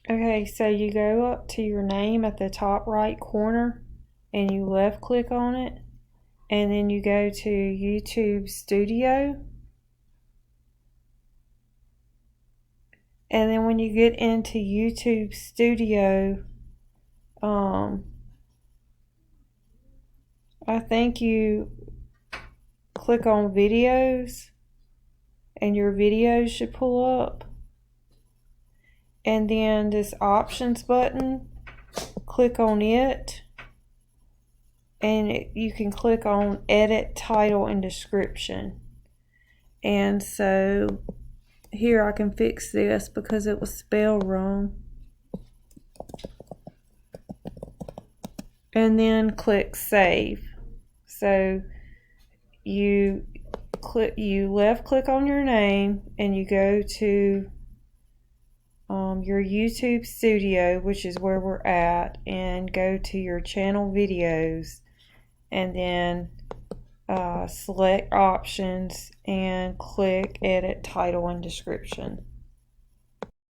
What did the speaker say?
Okay, so you go up to your name at the top right corner and you left click on it, and then you go to YouTube Studio. And then when you get into YouTube Studio, I think you click on videos and your videos should pull up. And then this options button, click on it, and you can click on edit title and description. And so here I can fix this because it was spelled wrong. And then click save. So you left click on your name and you go to your YouTube Studio, which is where we're at, and go to your channel videos, and then select options and click edit title and description.